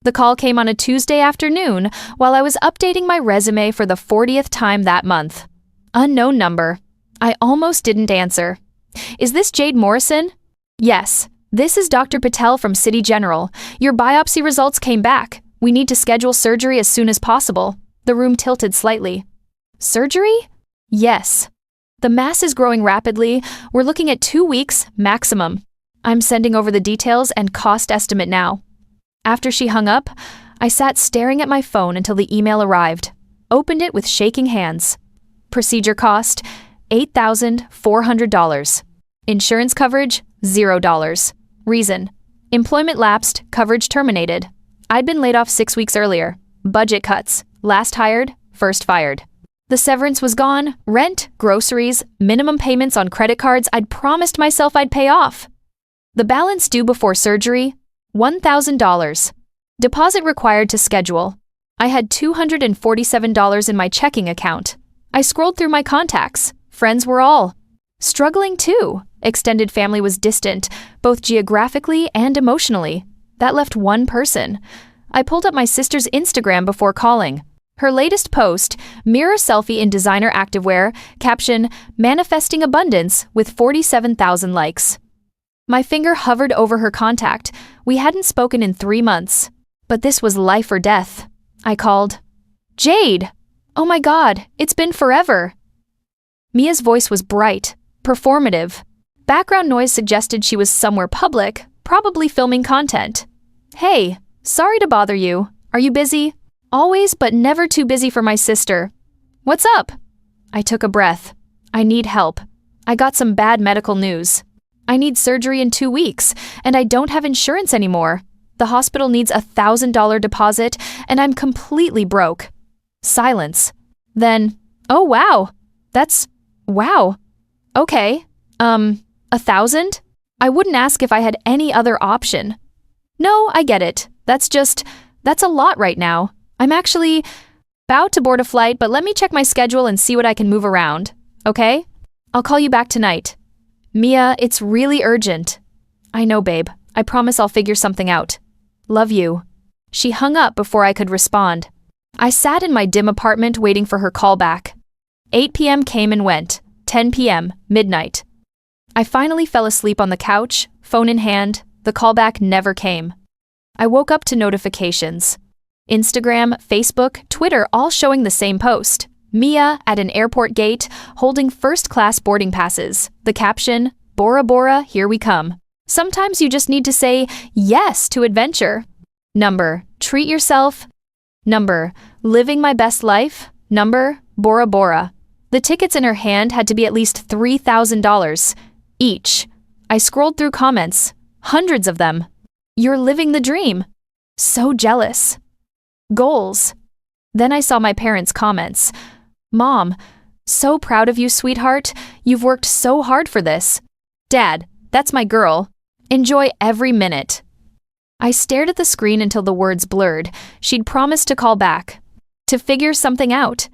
The call came on a Tuesday afternoon while I was updating my resume for the 40th time that month. Unknown number. I almost didn't answer. Is this Jade Morrison? Yes. This is Dr. Patel from City General. Your biopsy results came back. We need to schedule surgery as soon as possible. The room tilted slightly. Surgery? Yes. The mass is growing rapidly. We're looking at 2 weeks maximum. I'm sending over the details and cost estimate now. After she hung up, I sat staring at my phone until the email arrived. Opened it with shaking hands. Procedure cost, $8,400. Insurance coverage, $0. Reason, employment lapsed, coverage terminated. I'd been laid off 6 weeks earlier. Budget cuts, last hired, first fired. The severance was gone, rent, groceries, minimum payments on credit cards I'd promised myself I'd pay off. The balance due before surgery, $1,000. Deposit required to schedule. I had $247 in my checking account. I scrolled through my contacts. Friends were all struggling too. Extended family was distant, both geographically and emotionally. That left one person. I pulled up my sister's Instagram before calling. Her latest post, mirror selfie in designer activewear, caption, manifesting abundance with 47,000 likes. My finger hovered over her contact. We hadn't spoken in 3 months. But this was life or death. I called. Jade! Oh my God, it's been forever. Mia's voice was bright, performative. Background noise suggested she was somewhere public, probably filming content. Hey, sorry to bother you. Are you busy? Always, but never too busy for my sister. What's up? I took a breath. I need help. I got some bad medical news. I need surgery in 2 weeks, and I don't have insurance anymore. The hospital needs a $1,000 deposit, and I'm completely broke. Silence. Then, oh wow. Wow. Okay. 1,000? I wouldn't ask if I had any other option. No, I get it. That's a lot right now. I'm actually about to board a flight, but let me check my schedule and see what I can move around. Okay? I'll call you back tonight. Mia, it's really urgent. I know, babe. I promise I'll figure something out. Love you. She hung up before I could respond. I sat in my dim apartment waiting for her call back. 8 p.m. came and went. 10 p.m., midnight. I finally fell asleep on the couch, phone in hand. The callback never came. I woke up to notifications. Instagram, Facebook, Twitter all showing the same post. Mia at an airport gate, holding first-class boarding passes. The caption, Bora Bora, here we come. Sometimes you just need to say yes to adventure. Number, treat yourself. Number, living my best life. Number, Bora Bora. The tickets in her hand had to be at least $3,000 each. I scrolled through comments, hundreds of them. You're living the dream. So jealous. Goals. Then I saw my parents' comments. Mom, so proud of you, sweetheart. You've worked so hard for this. Dad, that's my girl. Enjoy every minute. I stared at the screen until the words blurred. She'd promised to call back, to figure something out.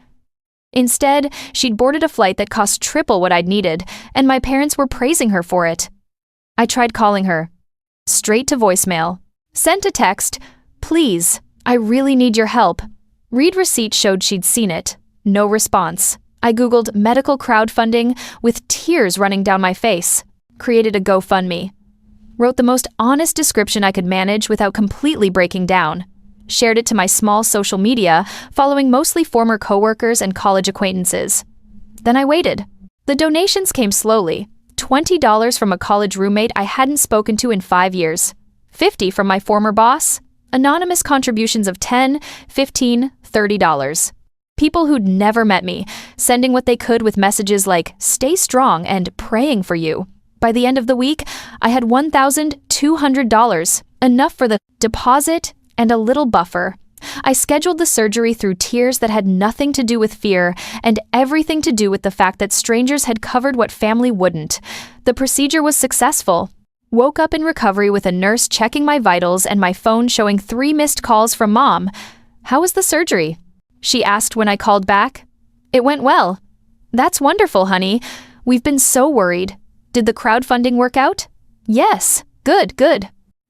Instead, she'd boarded a flight that cost triple what I'd needed, and my parents were praising her for it. I tried calling her. Straight to voicemail. Sent a text, please, I really need your help. Read receipt showed she'd seen it. No response. I Googled medical crowdfunding with tears running down my face. Created a GoFundMe. Wrote the most honest description I could manage without completely breaking down. Shared it to my small social media, following mostly former coworkers and college acquaintances. Then I waited. The donations came slowly. $20 from a college roommate I hadn't spoken to in 5 years. $50 from my former boss. Anonymous contributions of $10, $15, $30. People who'd never met me, sending what they could with messages like, stay strong and praying for you. By the end of the week, I had $1,200, enough for the deposit and a little buffer. I scheduled the surgery through tears that had nothing to do with fear and everything to do with the fact that strangers had covered what family wouldn't. The procedure was successful. Woke up in recovery with a nurse checking my vitals and my phone showing 3 missed calls from Mom. How was the surgery? She asked when I called back. It went well. That's wonderful, honey. We've been so worried. Did the crowdfunding work out? Yes. Good.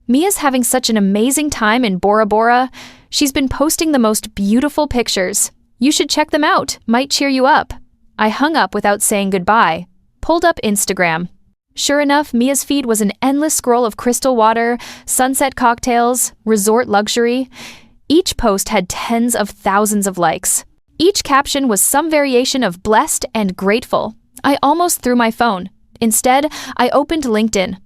Mia's having such an amazing time in Bora Bora. She's been posting the most beautiful pictures. You should check them out, might cheer you up. I hung up without saying goodbye. Pulled up Instagram. Sure enough, Mia's feed was an endless scroll of crystal water, sunset cocktails, resort luxury. Each post had tens of thousands of likes. Each caption was some variation of blessed and grateful. I almost threw my phone. Instead, I opened LinkedIn.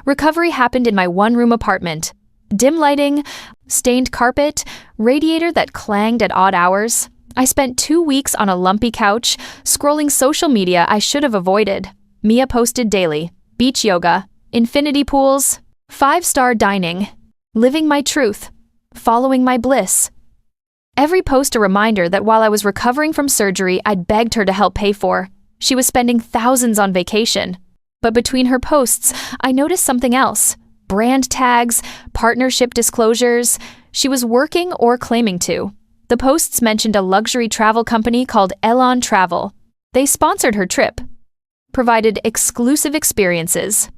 Recovery happened in my one-room apartment. Dim lighting, stained carpet, radiator that clanged at odd hours. I spent 2 weeks on a lumpy couch, scrolling social media I should have avoided. Mia posted daily. Beach yoga, infinity pools, 5-star dining, living my truth, following my bliss. Every post a reminder that while I was recovering from surgery, I'd begged her to help pay for. She was spending thousands on vacation. But between her posts, I noticed something else. Brand tags, partnership disclosures. She was working or claiming to. The posts mentioned a luxury travel company called Adeline Travel. They sponsored her trip, provided exclusive experiences,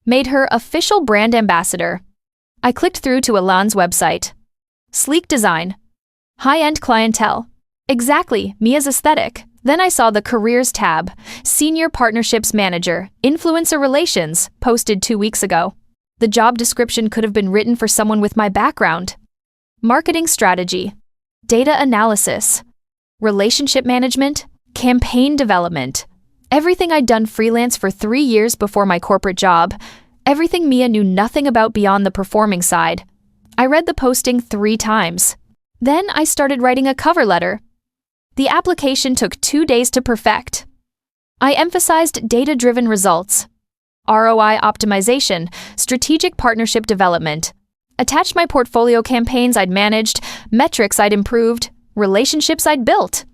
made her official brand ambassador. I clicked through to Adeline's website. Sleek design, high-end clientele. Exactly, Mia's aesthetic. Then I saw the Careers tab, Senior Partnerships Manager, Influencer Relations, posted 2 weeks ago. The job description could have been written for someone with my background. Marketing strategy, data analysis, relationship management, campaign development. Everything I'd done freelance for 3 years before my corporate job. Everything Mia knew nothing about beyond the performing side. I read the posting 3 times. Then I started writing a cover letter. The application took 2 days to perfect. I emphasized data-driven results, ROI optimization, strategic partnership development, attached my portfolio campaigns I'd managed, metrics I'd improved, relationships I'd built.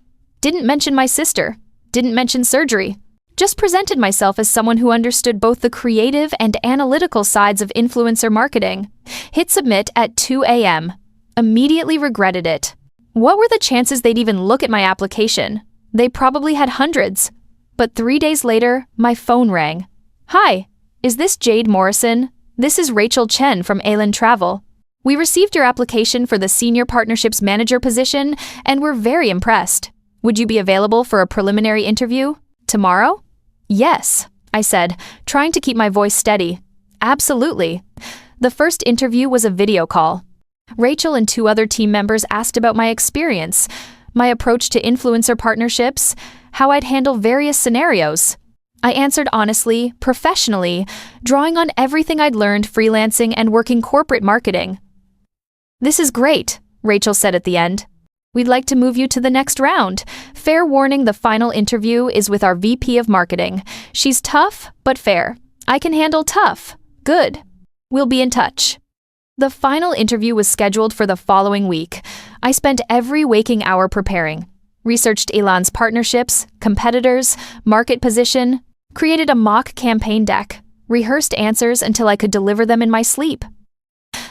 Didn't mention my sister, didn't mention surgery. Just presented myself as someone who understood both the creative and analytical sides of influencer marketing. Hit submit at 2 a.m. Immediately regretted it. What were the chances they'd even look at my application? They probably had hundreds. But 3 days later, my phone rang. Hi, is this Jade Morrison? This is Rachel Chen from Adeline Travel. We received your application for the Senior Partnerships Manager position, and we're very impressed. Would you be available for a preliminary interview? Tomorrow? Yes, I said, trying to keep my voice steady. Absolutely. The first interview was a video call. Rachel and 2 other team members asked about my experience, my approach to influencer partnerships, how I'd handle various scenarios. I answered honestly, professionally, drawing on everything I'd learned freelancing and working corporate marketing. This is great, Rachel said at the end. We'd like to move you to the next round. Fair warning, the final interview is with our VP of Marketing. She's tough, but fair. I can handle tough. Good. We'll be in touch. The final interview was scheduled for the following week. I spent every waking hour preparing. Researched Adeline's partnerships, competitors, market position, created a mock campaign deck, rehearsed answers until I could deliver them in my sleep.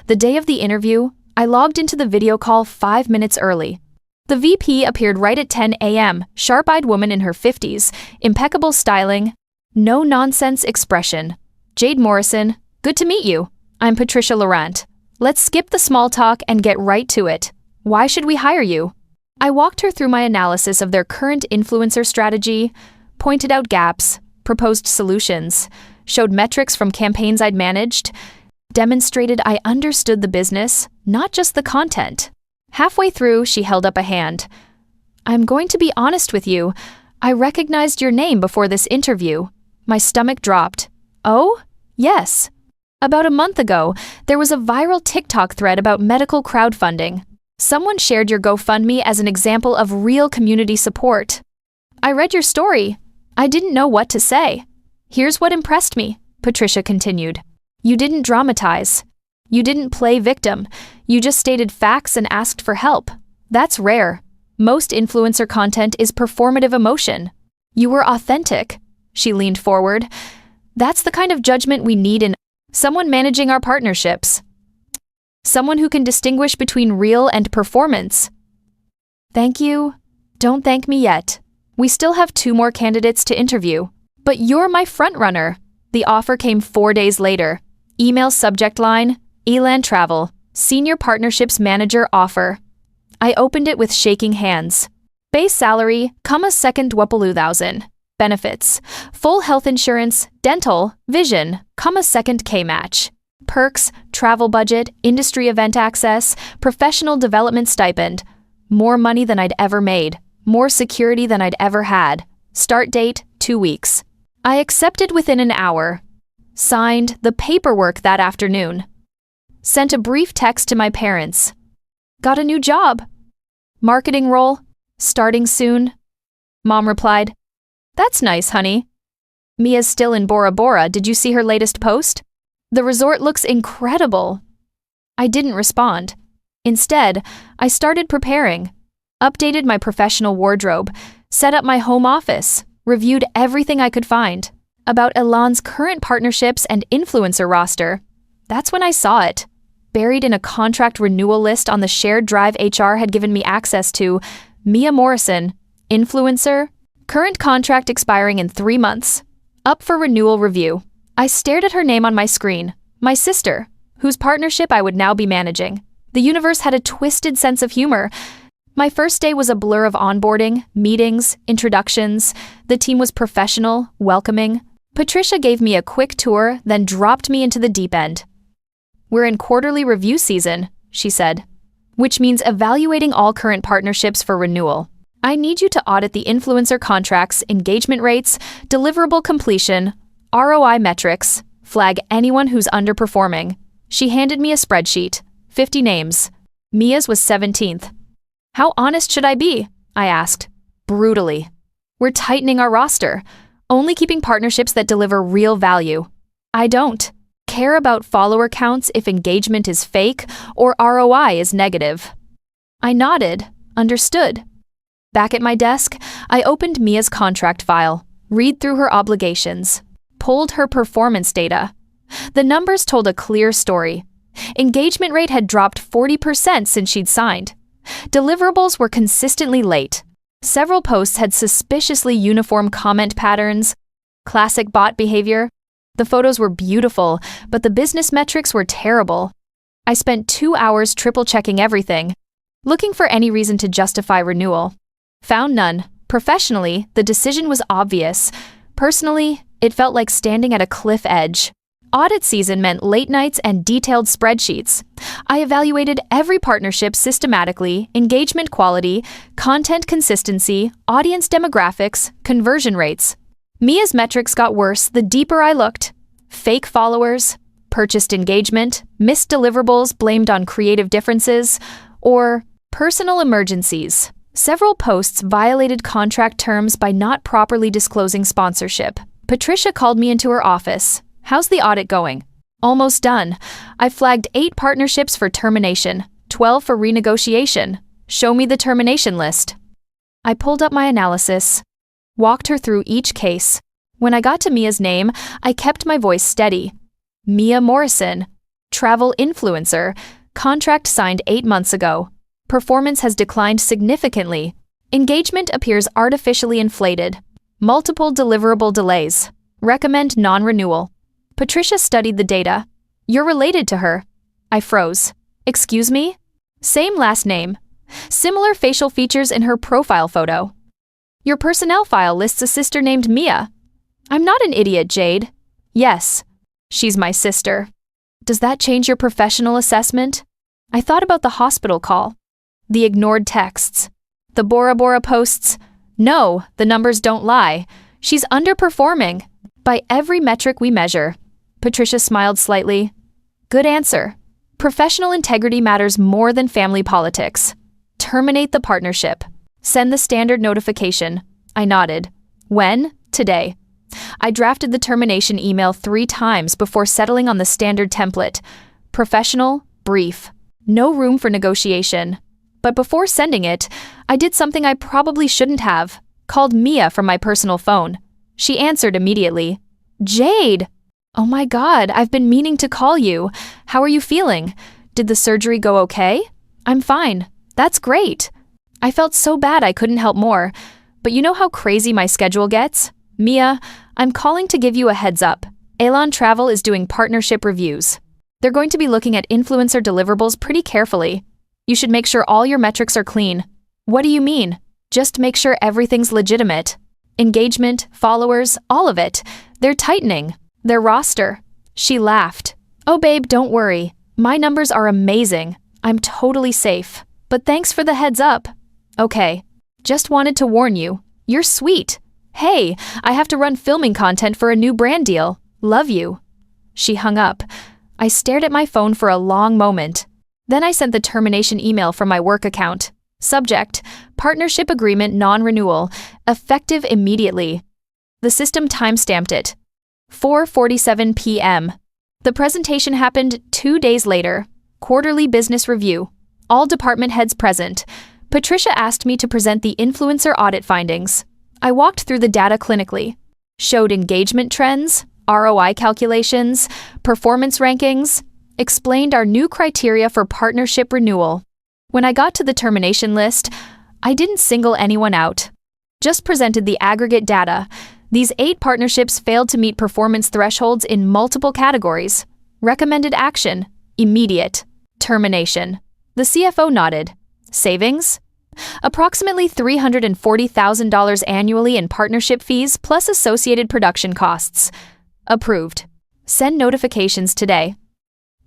The day of the interview, I logged into the video call 5 minutes early. The VP appeared right at 10 a.m., sharp-eyed woman in her 50s, impeccable styling, no-nonsense expression. Jade Morrison, good to meet you. I'm Patricia Laurent. Let's skip the small talk and get right to it. Why should we hire you? I walked her through my analysis of their current influencer strategy, pointed out gaps, proposed solutions, showed metrics from campaigns I'd managed, demonstrated I understood the business, not just the content. Halfway through, she held up a hand. I'm going to be honest with you. I recognized your name before this interview. My stomach dropped. Oh? Yes. About a month ago, there was a viral TikTok thread about medical crowdfunding. Someone shared your GoFundMe as an example of real community support. I read your story. I didn't know what to say. Here's what impressed me, Patricia continued. You didn't dramatize. You didn't play victim. You just stated facts and asked for help. That's rare. Most influencer content is performative emotion. You were authentic. She leaned forward. That's the kind of judgment we need in someone managing our partnerships. Someone who can distinguish between real and performance. Thank you. Don't thank me yet. We still have 2 more candidates to interview. But you're my frontrunner. The offer came 4 days later. Email subject line, Elan Travel, Senior Partnerships Manager offer. I opened it with shaking hands. Base salary, second 20,000. Benefits, full health insurance, dental, vision, second K-match. Perks, travel budget, industry event access, professional development stipend. More money than I'd ever made. More security than I'd ever had. Start date, 2 weeks. I accepted within an hour. Signed the paperwork that afternoon. Sent a brief text to my parents. Got a new job. Marketing role. Starting soon. Mom replied, "That's nice, honey." Mia's still in Bora Bora. Did you see her latest post? The resort looks incredible. I didn't respond. Instead, I started preparing. Updated my professional wardrobe. Set up my home office. Reviewed everything I could find. About Elon's current partnerships and influencer roster. That's when I saw it. Buried in a contract renewal list on the shared drive HR had given me access to, Mia Morrison, influencer, current contract expiring in 3 months. Up for renewal review. I stared at her name on my screen, my sister, whose partnership I would now be managing. The universe had a twisted sense of humor. My first day was a blur of onboarding, meetings, introductions. The team was professional, welcoming. Patricia gave me a quick tour, then dropped me into the deep end. "We're in quarterly review season," she said, "which means evaluating all current partnerships for renewal. I need you to audit the influencer contracts, engagement rates, deliverable completion, ROI metrics, flag anyone who's underperforming." She handed me a spreadsheet, 50 names. Mia's was 17th. "How honest should I be?" I asked. Brutally. "We're tightening our roster, only keeping partnerships that deliver real value. I don't care about follower counts if engagement is fake or ROI is negative." I nodded, understood. Back at my desk, I opened Mia's contract file, read through her obligations, pulled her performance data. The numbers told a clear story. Engagement rate had dropped 40% since she'd signed. Deliverables were consistently late. Several posts had suspiciously uniform comment patterns. Classic bot behavior. The photos were beautiful, but the business metrics were terrible. I spent 2 hours triple-checking everything, looking for any reason to justify renewal. Found none. Professionally, the decision was obvious. Personally, it felt like standing at a cliff edge. Audit season meant late nights and detailed spreadsheets. I evaluated every partnership systematically, engagement quality, content consistency, audience demographics, conversion rates. Mia's metrics got worse the deeper I looked. Fake followers, purchased engagement, missed deliverables blamed on creative differences, or personal emergencies. Several posts violated contract terms by not properly disclosing sponsorship. Patricia called me into her office. "How's the audit going?" "Almost done. I flagged 8 partnerships for termination, 12 for renegotiation. Show me the termination list." I pulled up my analysis, walked her through each case. When I got to Mia's name, I kept my voice steady. Mia Morrison, travel influencer, contract signed 8 months ago. Performance has declined significantly. Engagement appears artificially inflated. Multiple deliverable delays. Recommend non-renewal. Patricia studied the data. "You're related to her." I froze. "Excuse me?" "Same last name. Similar facial features in her profile photo. Your personnel file lists a sister named Mia." "I'm not an idiot, Jade." "Yes, she's my sister." "Does that change your professional assessment?" I thought about the hospital call, the ignored texts, the Bora Bora posts. No, the numbers don't lie. She's underperforming by every metric we measure. Patricia smiled slightly. "Good answer. Professional integrity matters more than family politics. Terminate the partnership. Send the standard notification." I nodded. "When?" "Today." I drafted the termination email 3 times before settling on the standard template. Professional, brief. No room for negotiation. But before sending it, I did something I probably shouldn't have. Called Mia from my personal phone. She answered immediately. "Jade! Oh my God, I've been meaning to call you. How are you feeling? Did the surgery go okay?" "I'm fine. That's great." I felt so bad I couldn't help more. But you know how crazy my schedule gets? "Mia, I'm calling to give you a heads up. Elan Travel is doing partnership reviews. They're going to be looking at influencer deliverables pretty carefully. You should make sure all your metrics are clean. What do you mean? Just make sure everything's legitimate. Engagement, followers, all of it. They're tightening their roster. She laughed. Oh babe, don't worry. My numbers are amazing. I'm totally safe. But thanks for the heads up. Okay. Just wanted to warn you. You're sweet. Hey, I have to run filming content for a new brand deal. Love you. She hung up. I stared at my phone for a long moment. Then I sent the termination email from my work account. Subject: Partnership Agreement Non-Renewal. Effective immediately. The system timestamped it. 4:47 p.m. The presentation happened 2 days later. Quarterly business review. All department heads present. Patricia asked me to present the influencer audit findings. I walked through the data clinically. Showed engagement trends, ROI calculations, performance rankings, explained our new criteria for partnership renewal. When I got to the termination list, I didn't single anyone out. Just presented the aggregate data. These 8 partnerships failed to meet performance thresholds in multiple categories. Recommended action: immediate. Termination. The CFO nodded. Savings? Approximately $340,000 annually in partnership fees plus associated production costs. Approved. Send notifications today.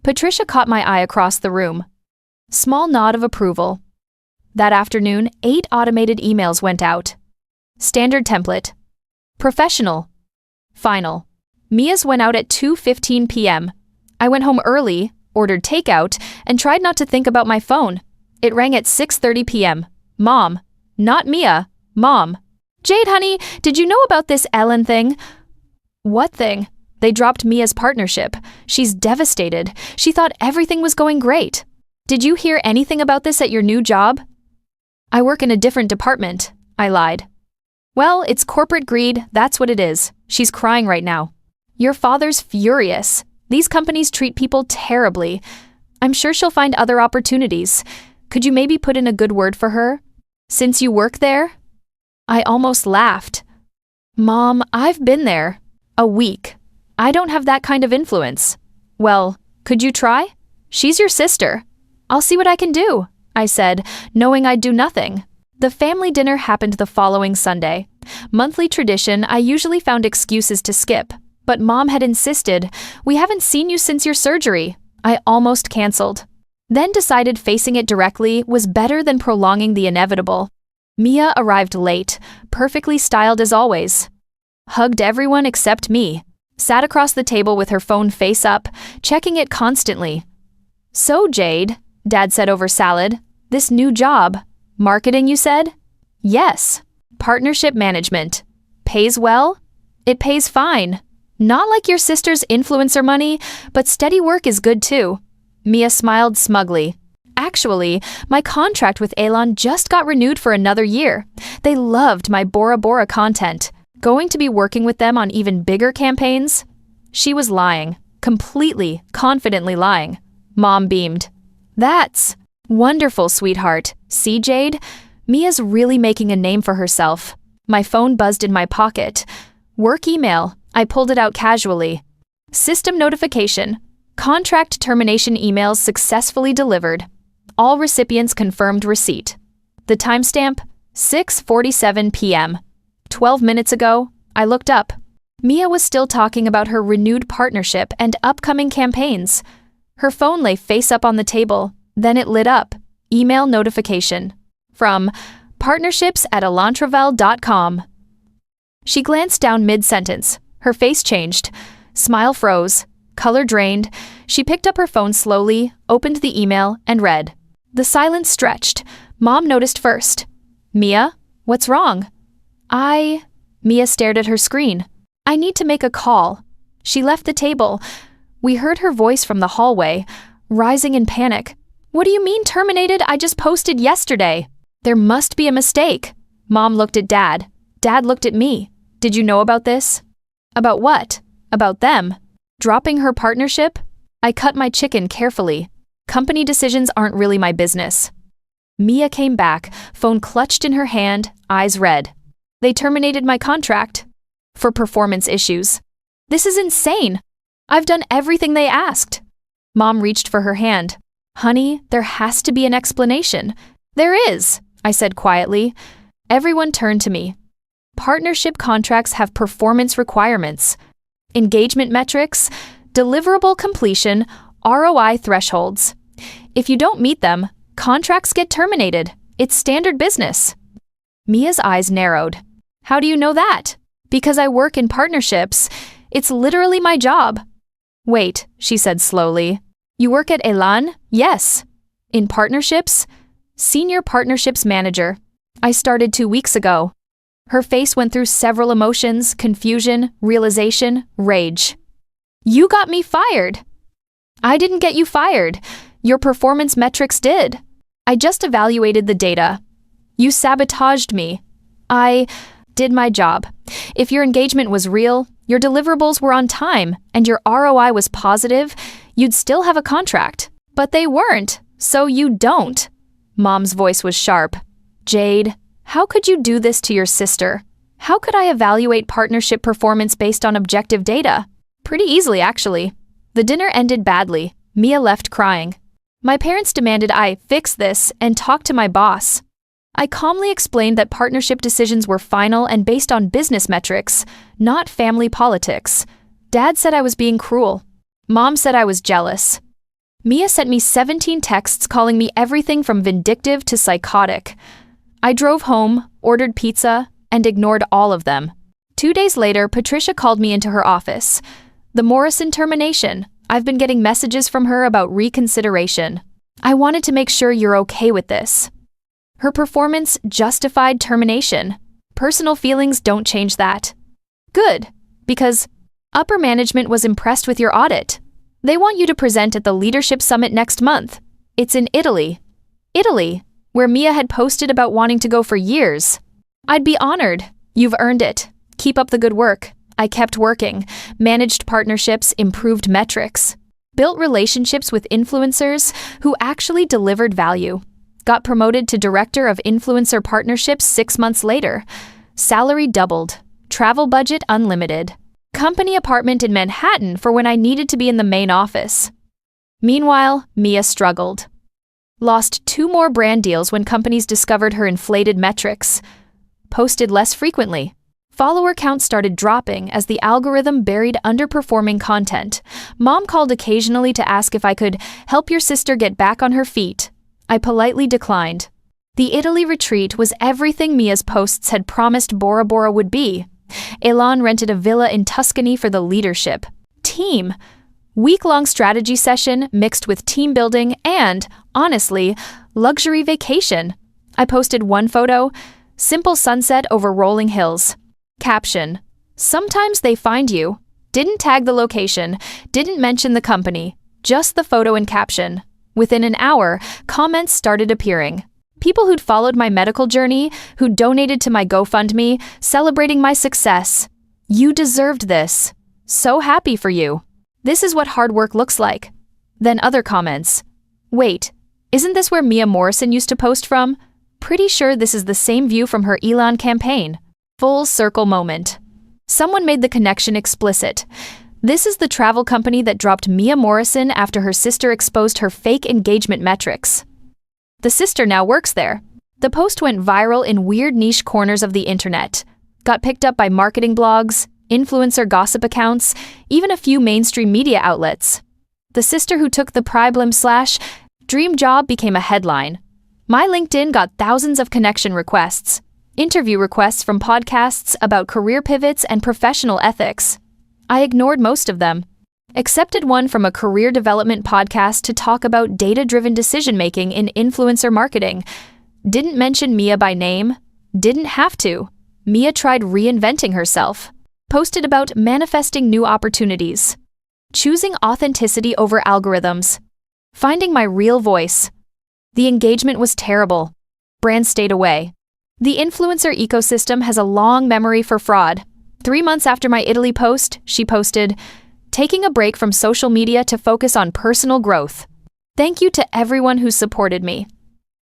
Patricia caught my eye across the room. Small nod of approval. That afternoon, 8 automated emails went out. Standard template. Professional. Final. Mia's went out at 2:15 p.m. I went home early, ordered takeout, and tried not to think about my phone. It rang at 6:30 p.m. Mom. Not Mia. Mom. Jade, honey, did you know about this Ellen thing? What thing? They dropped Mia's partnership. She's devastated. She thought everything was going great. Did you hear anything about this at your new job? I work in a different department, I lied. Well, it's corporate greed, that's what it is. She's crying right now. Your father's furious. These companies treat people terribly. I'm sure she'll find other opportunities. Could you maybe put in a good word for her? Since you work there? I almost laughed. Mom, I've been there. A week. I don't have that kind of influence. Well, could you try? She's your sister. I'll see what I can do, I said, knowing I'd do nothing. The family dinner happened the following Sunday. Monthly tradition, I usually found excuses to skip, but Mom had insisted, "We haven't seen you since your surgery." I almost canceled. Then decided facing it directly was better than prolonging the inevitable. Mia arrived late, perfectly styled as always. Hugged everyone except me. Sat across the table with her phone face up, checking it constantly. So, Jade, Dad said over salad, this new job. Marketing, you said? Yes. Partnership management. Pays well? It pays fine. Not like your sister's influencer money, but steady work is good too. Mia smiled smugly. Actually, my contract with Adeline just got renewed for another year. They loved my Bora Bora content. Going to be working with them on even bigger campaigns? She was lying. Completely, confidently lying. Mom beamed. That's wonderful, sweetheart. See, Jade? Mia's really making a name for herself. My phone buzzed in my pocket. Work email. I pulled it out casually. System notification. Contract termination emails successfully delivered. All recipients confirmed receipt. The timestamp, 6:47 p.m. 12 minutes ago, I looked up. Mia was still talking about her renewed partnership and upcoming campaigns. Her phone lay face up on the table. Then it lit up. Email notification. From partnerships@elantravel.com. She glanced down mid-sentence. Her face changed. Smile froze. Color drained. She picked up her phone slowly, opened the email, and read. The silence stretched. Mom noticed first. Mia, what's wrong? Mia stared at her screen. I need to make a call. She left the table. We heard her voice from the hallway, rising in panic. What do you mean terminated? I just posted yesterday. There must be a mistake. Mom looked at Dad. Dad looked at me. Did you know about this? About what? About them. Dropping her partnership? I cut my chicken carefully. Company decisions aren't really my business. Mia came back, phone clutched in her hand, eyes red. They terminated my contract. For performance issues. This is insane. I've done everything they asked. Mom reached for her hand. Honey, there has to be an explanation. There is, I said quietly. Everyone turned to me. Partnership contracts have performance requirements, engagement metrics, deliverable completion, ROI thresholds. If you don't meet them, contracts get terminated. It's standard business. Mia's eyes narrowed. How do you know that? Because I work in partnerships. It's literally my job. Wait, she said slowly. You work at Adeline? Yes. In partnerships? Senior partnerships manager. I started 2 weeks ago. Her face went through several emotions: confusion, realization, rage. You got me fired. I didn't get you fired. Your performance metrics did. I just evaluated the data. You sabotaged me. I did my job. If your engagement was real, your deliverables were on time, and your ROI was positive, you'd still have a contract. But they weren't, so you don't. Mom's voice was sharp. Jade, how could you do this to your sister? How could I evaluate partnership performance based on objective data? Pretty easily, actually. The dinner ended badly. Mia left crying. My parents demanded I fix this and talk to my boss. I calmly explained that partnership decisions were final and based on business metrics, not family politics. Dad said I was being cruel. Mom said I was jealous. Mia sent me 17 texts calling me everything from vindictive to psychotic. I drove home, ordered pizza, and ignored all of them. 2 days later, Patricia called me into her office. The Morrison termination. I've been getting messages from her about reconsideration. I wanted to make sure you're okay with this. Her performance justified termination. Personal feelings don't change that. Good, because upper management was impressed with your audit. They want you to present at the Leadership Summit next month. It's in Italy. Italy, where Mia had posted about wanting to go for years. I'd be honored. You've earned it. Keep up the good work. I kept working, managed partnerships, improved metrics, built relationships with influencers who actually delivered value. Got promoted to Director of Influencer Partnerships 6 months later. Salary doubled. Travel budget unlimited. Company apartment in Manhattan for when I needed to be in the main office. Meanwhile, Mia struggled. Lost 2 more brand deals when companies discovered her inflated metrics. Posted less frequently. Follower count started dropping as the algorithm buried underperforming content. Mom called occasionally to ask if I could help your sister get back on her feet. I politely declined. The Italy retreat was everything Mia's posts had promised Bora Bora would be. Adeline rented a villa in Tuscany for the leadership team. Week-long strategy session mixed with team building and, honestly, luxury vacation. I posted one photo, simple sunset over rolling hills. Caption: sometimes they find you. Didn't tag the location, didn't mention the company, just the photo and caption. Within an hour, comments started appearing. People who'd followed my medical journey, who donated to my GoFundMe, celebrating my success. You deserved this. So happy for you. This is what hard work looks like. Then other comments. Wait, isn't this where Mia Morrison used to post from? Pretty sure this is the same view from her Adeline campaign. Full circle moment. Someone made the connection explicit. This is the travel company that dropped Mia Morrison after her sister exposed her fake engagement metrics. The sister now works there. The post went viral in weird niche corners of the internet. Got picked up by marketing blogs, influencer gossip accounts, even a few mainstream media outlets. The sister who took the problem/dream job became a headline. My LinkedIn got thousands of connection requests, interview requests from podcasts about career pivots and professional ethics. I ignored most of them. Accepted one from a career development podcast to talk about data-driven decision-making in influencer marketing. Didn't mention Mia by name. Didn't have to. Mia tried reinventing herself. Posted about manifesting new opportunities. Choosing authenticity over algorithms. Finding my real voice. The engagement was terrible. Brands stayed away. The influencer ecosystem has a long memory for fraud. 3 months after my Italy post, she posted, "Taking a break from social media to focus on personal growth. Thank you to everyone who supported me."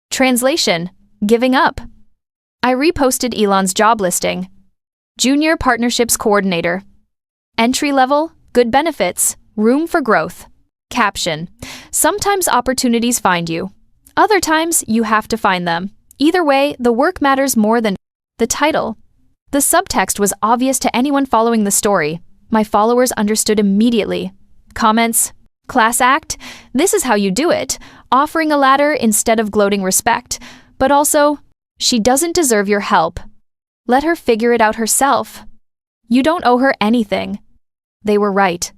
Translation: giving up. I reposted Elon's job listing. Junior Partnerships Coordinator. Entry level, good benefits, room for growth. Caption: sometimes opportunities find you. Other times, you have to find them. Either way, the work matters more than the title. The subtext was obvious to anyone following the story. My followers understood immediately. Comments: class act? This is how you do it. Offering a ladder instead of gloating respect. But also, she doesn't deserve your help. Let her figure it out herself. You don't owe her anything. They were right.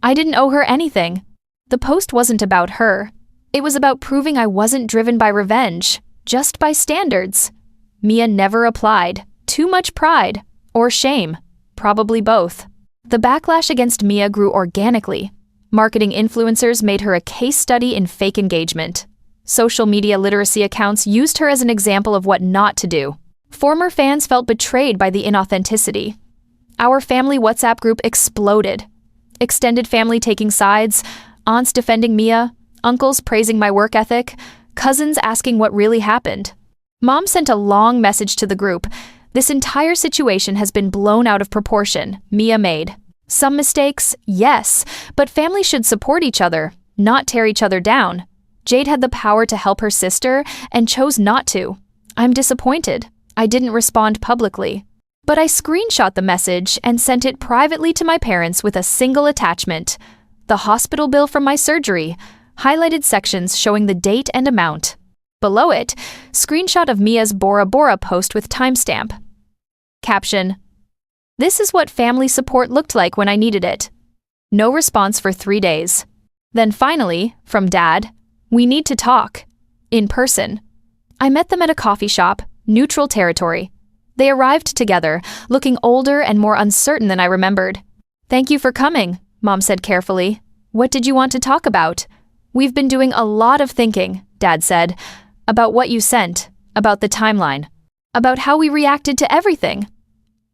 I didn't owe her anything. The post wasn't about her. It was about proving I wasn't driven by revenge, just by standards. Mia never applied. Too much pride. Or shame. Probably both. The backlash against Mia grew organically. Marketing influencers made her a case study in fake engagement. Social media literacy accounts used her as an example of what not to do. Former fans felt betrayed by the inauthenticity. Our family WhatsApp group exploded. Extended family taking sides, aunts defending Mia, uncles praising my work ethic, cousins asking what really happened. Mom sent a long message to the group. This entire situation has been blown out of proportion, Mia made. Some mistakes, yes, but families should support each other, not tear each other down. Jade had the power to help her sister and chose not to. I'm disappointed. I didn't respond publicly. But I screenshot the message and sent it privately to my parents with a single attachment. The hospital bill from my surgery, highlighted sections showing the date and amount. Below it, screenshot of Mia's Bora Bora post with timestamp. Caption: this is what family support looked like when I needed it. No response for 3 days. Then finally, from Dad, we need to talk. In person. I met them at a coffee shop, neutral territory. They arrived together, looking older and more uncertain than I remembered. Thank you for coming, Mom said carefully. What did you want to talk about? We've been doing a lot of thinking, Dad said. About what you sent, about the timeline, about how we reacted to everything.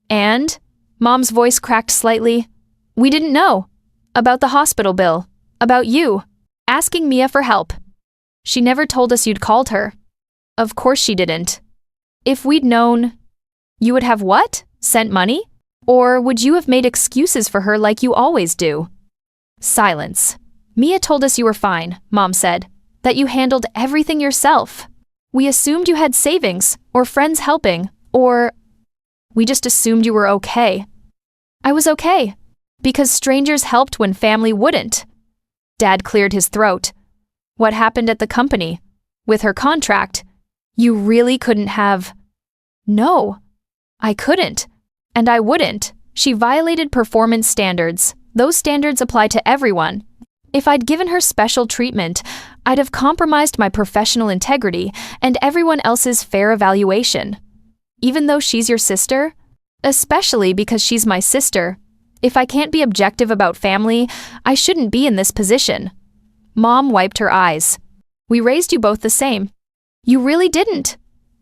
And? Mom's voice cracked slightly. We didn't know. About the hospital bill. About you. Asking Mia for help. She never told us you'd called her. Of course she didn't. If we'd known... You would have what? Sent money? Or would you have made excuses for her like you always do? Silence. Mia told us you were fine, Mom said. That you handled everything yourself. We assumed you had savings, or friends helping, or... We just assumed you were okay. I was okay. Because strangers helped when family wouldn't. Dad cleared his throat. What happened at the company? With her contract? You really couldn't have... No. I couldn't. And I wouldn't. She violated performance standards. Those standards apply to everyone. If I'd given her special treatment, I'd have compromised my professional integrity and everyone else's fair evaluation. Even though she's your sister, especially because she's my sister, if I can't be objective about family, I shouldn't be in this position. Mom wiped her eyes. We raised you both the same. You really didn't.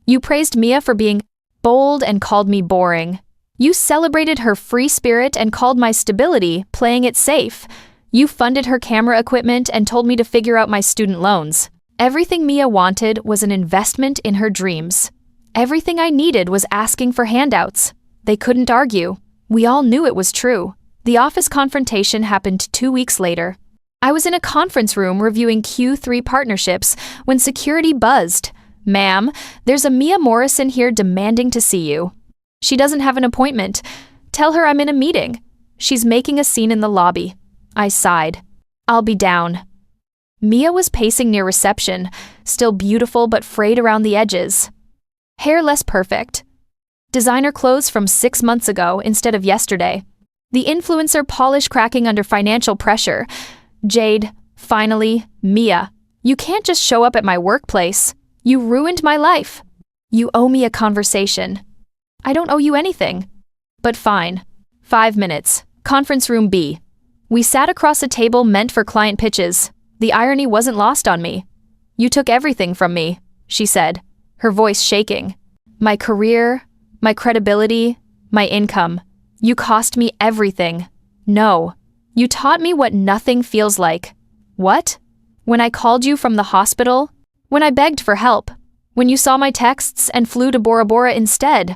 You praised Mia for being bold and called me boring. You celebrated her free spirit and called my stability playing it safe. You funded her camera equipment and told me to figure out my student loans. Everything Mia wanted was an investment in her dreams. Everything I needed was asking for handouts. They couldn't argue. We all knew it was true. The office confrontation happened 2 weeks later. I was in a conference room reviewing Q3 partnerships when security buzzed. Ma'am, there's a Mia Morrison here demanding to see you. She doesn't have an appointment. Tell her I'm in a meeting. She's making a scene in the lobby. I sighed. I'll be down. Mia was pacing near reception, still beautiful but frayed around the edges. Hair less perfect. Designer clothes from 6 months ago instead of yesterday. The influencer polish cracking under financial pressure. Jade, finally, Mia. You can't just show up at my workplace. You ruined my life. You owe me a conversation. I don't owe you anything. But fine. 5 minutes. Conference room B. We sat across a table meant for client pitches. The irony wasn't lost on me. You took everything from me, she said, her voice shaking. My career, my credibility, my income. You cost me everything. No. You taught me what nothing feels like. What? When I called you from the hospital? When I begged for help? When you saw my texts and flew to Bora Bora instead?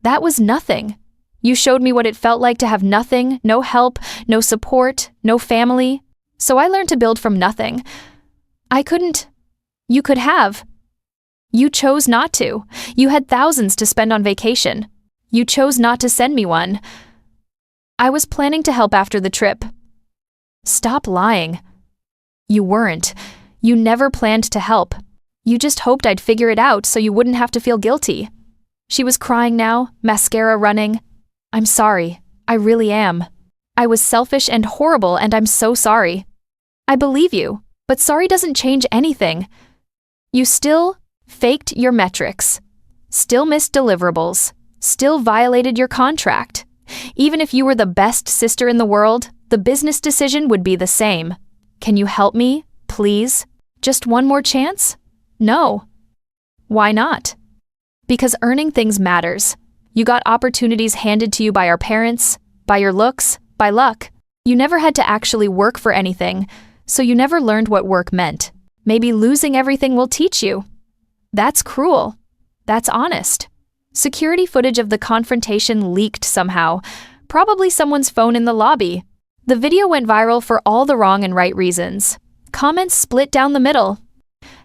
That was nothing. You showed me what it felt like to have nothing, no help, no support, no family. So I learned to build from nothing. I couldn't. You could have. You chose not to. You had thousands to spend on vacation. You chose not to send me one. I was planning to help after the trip. Stop lying. You weren't. You never planned to help. You just hoped I'd figure it out so you wouldn't have to feel guilty. She was crying now, mascara running. I'm sorry. I really am. I was selfish and horrible, and I'm so sorry. I believe you, but sorry doesn't change anything. You still faked your metrics, still missed deliverables, still violated your contract. Even if you were the best sister in the world, the business decision would be the same. Can you help me, please? Just one more chance? No. Why not? Because earning things matters. You got opportunities handed to you by our parents, by your looks, by luck. You never had to actually work for anything, so you never learned what work meant. Maybe losing everything will teach you. That's cruel. That's honest. Security footage of the confrontation leaked somehow, probably someone's phone in the lobby. The video went viral for all the wrong and right reasons. Comments split down the middle.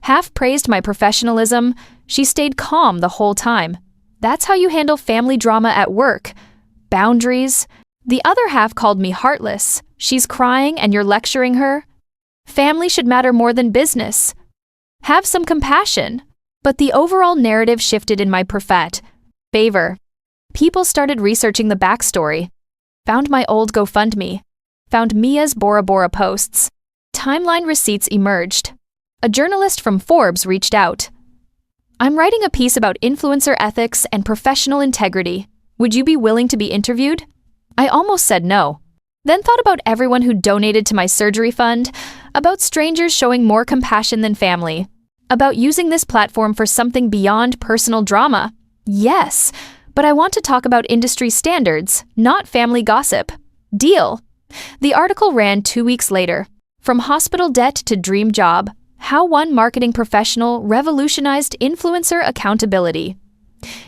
Half praised my professionalism. She stayed calm the whole time. That's how you handle family drama at work. Boundaries. The other half called me heartless. She's crying and you're lecturing her. Family should matter more than business. Have some compassion. But the overall narrative shifted in my favor. People started researching the backstory. Found my old GoFundMe. Found Mia's Bora Bora posts. Timeline receipts emerged. A journalist from Forbes reached out. I'm writing a piece about influencer ethics and professional integrity. Would you be willing to be interviewed? I almost said no. Then thought about everyone who donated to my surgery fund, about strangers showing more compassion than family, about using this platform for something beyond personal drama. Yes, but I want to talk about industry standards, not family gossip. Deal. The article ran 2 weeks later. From hospital debt to dream job, how one marketing professional revolutionized influencer accountability.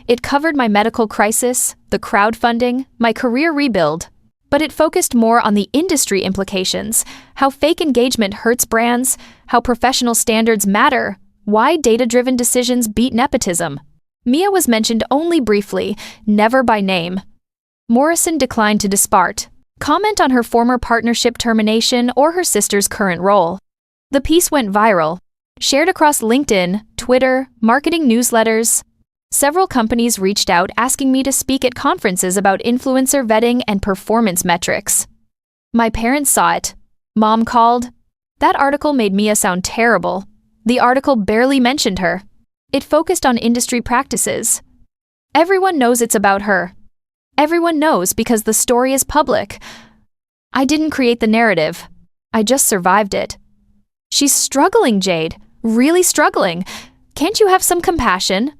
It covered my medical crisis, the crowdfunding, my career rebuild, but it focused more on the industry implications, how fake engagement hurts brands, how professional standards matter, why data-driven decisions beat nepotism. Mia was mentioned only briefly, never by name. Morrison declined to dispart, comment on her former partnership termination or her sister's current role. The piece went viral, shared across LinkedIn, Twitter, marketing newsletters. Several companies reached out asking me to speak at conferences about influencer vetting and performance metrics. My parents saw it. Mom called. That article made Mia sound terrible. The article barely mentioned her. It focused on industry practices. Everyone knows it's about her. Everyone knows because the story is public. I didn't create the narrative. I just survived it. She's struggling, Jade. Really struggling. Can't you have some compassion?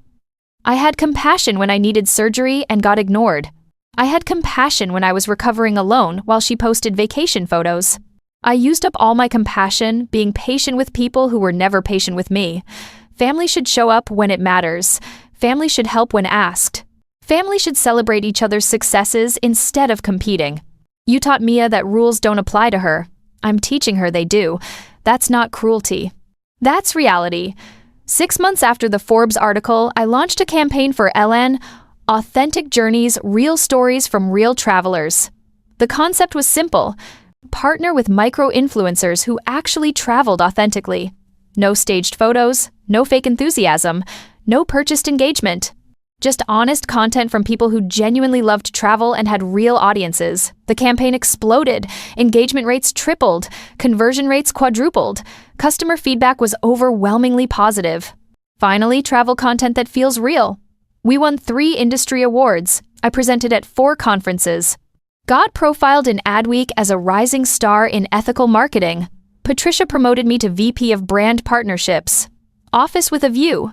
I had compassion when I needed surgery and got ignored. I had compassion when I was recovering alone while she posted vacation photos. I used up all my compassion being patient with people who were never patient with me. Family should show up when it matters. Family should help when asked. Family should celebrate each other's successes instead of competing. You taught Mia that rules don't apply to her. I'm teaching her they do. That's not cruelty. That's reality. 6 months after the Forbes article, I launched a campaign for Adeline, Authentic Journeys, Real Stories from Real Travelers. The concept was simple. Partner with micro-influencers who actually traveled authentically. No staged photos, no fake enthusiasm, no purchased engagement. Just honest content from people who genuinely loved travel and had real audiences. The campaign exploded. Engagement rates tripled. Conversion rates quadrupled. Customer feedback was overwhelmingly positive. Finally, travel content that feels real. We won 3 industry awards. I presented at 4 conferences. Got profiled in Adweek as a rising star in ethical marketing. Patricia promoted me to VP of Brand Partnerships. Office with a view.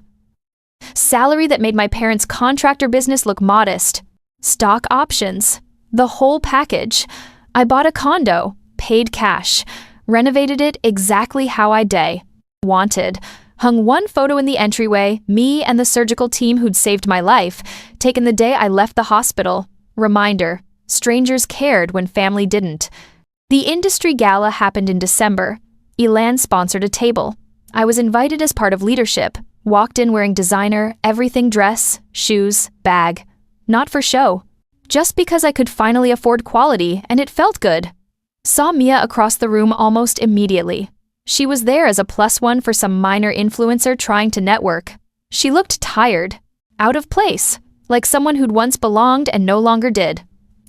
Salary that made my parents' contractor business look modest. Stock options. The whole package. I bought a condo, paid cash, renovated it exactly how I wanted. Hung 1 photo in the entryway, me and the surgical team who'd saved my life, taken the day I left the hospital. Reminder, strangers cared when family didn't. The industry gala happened in December. Adeline sponsored a table. I was invited as part of leadership, walked in wearing designer, everything dress, shoes, bag. Not for show. Just because I could finally afford quality and it felt good. Saw Mia across the room almost immediately. She was there as a +1 for some minor influencer trying to network. She looked tired, out of place, like someone who'd once belonged and no longer did.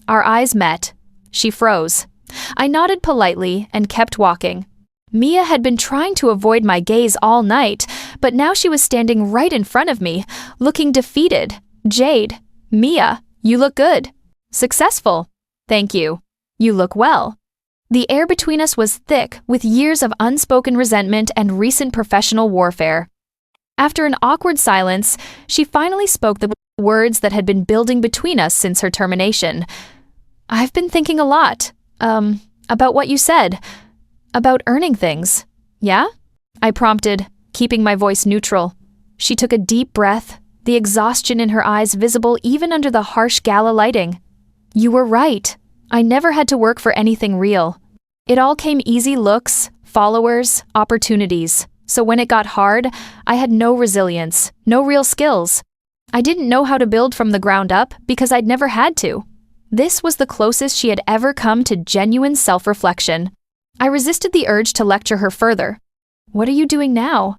Our eyes met. She froze. I nodded politely and kept walking. Mia had been trying to avoid my gaze all night, but now she was standing right in front of me, looking defeated. Jade, Mia, you look good. Successful. Thank you. You look well. The air between us was thick with years of unspoken resentment and recent professional warfare. After an awkward silence, she finally spoke the words that had been building between us since her termination. I've been thinking a lot, about what you said. About earning things. Yeah? I prompted, keeping my voice neutral. She took a deep breath, the exhaustion in her eyes visible even under the harsh gala lighting. You were right. I never had to work for anything real. It all came easy looks, followers, opportunities. So when it got hard, I had no resilience, no real skills. I didn't know how to build from the ground up because I'd never had to. This was the closest she had ever come to genuine self-reflection. I resisted the urge to lecture her further. What are you doing now?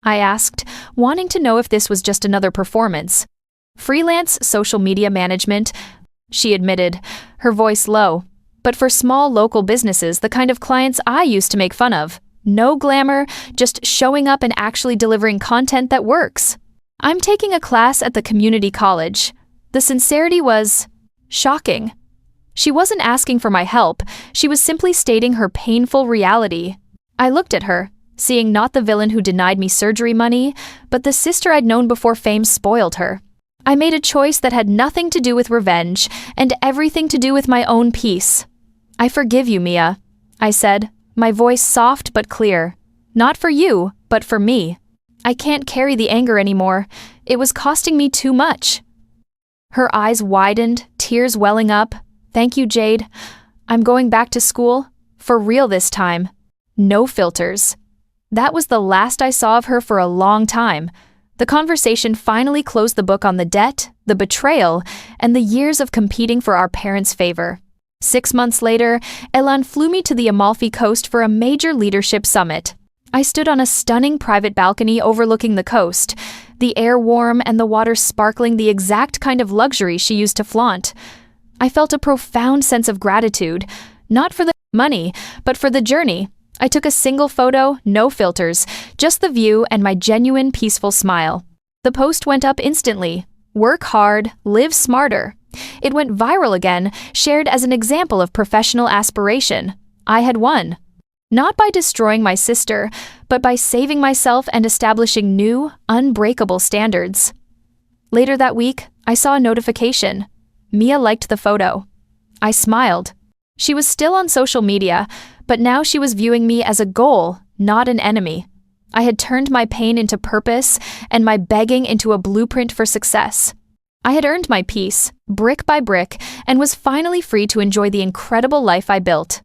I asked, wanting to know if this was just another performance. Freelance social media management, she admitted, her voice low. But for small local businesses, the kind of clients I used to make fun of. No glamour, just showing up and actually delivering content that works. I'm taking a class at the community college. The sincerity was shocking. She wasn't asking for my help, she was simply stating her painful reality. I looked at her, seeing not the villain who denied me surgery money, but the sister I'd known before fame spoiled her. I made a choice that had nothing to do with revenge and everything to do with my own peace. I forgive you, Mia, I said, my voice soft but clear. Not for you, but for me. I can't carry the anger anymore. It was costing me too much. Her eyes widened, tears welling up. Thank you, Jade. I'm going back to school. For real this time. No filters. That was the last I saw of her for a long time. The conversation finally closed the book on the debt, the betrayal, and the years of competing for our parents' favor. 6 months later, Adeline flew me to the Amalfi Coast for a major leadership summit. I stood on a stunning private balcony overlooking the coast, the air warm and the water sparkling, the exact kind of luxury she used to flaunt. I felt a profound sense of gratitude, not for the money, but for the journey. I took a single photo, no filters, just the view and my genuine peaceful smile. The post went up instantly. Work hard, live smarter. It went viral again, shared as an example of professional aspiration. I had won. Not by destroying my sister, but by saving myself and establishing new, unbreakable standards. Later that week, I saw a notification. Mia liked the photo. I smiled. She was still on social media, but now she was viewing me as a goal, not an enemy. I had turned my pain into purpose and my begging into a blueprint for success. I had earned my peace, brick by brick, and was finally free to enjoy the incredible life I built.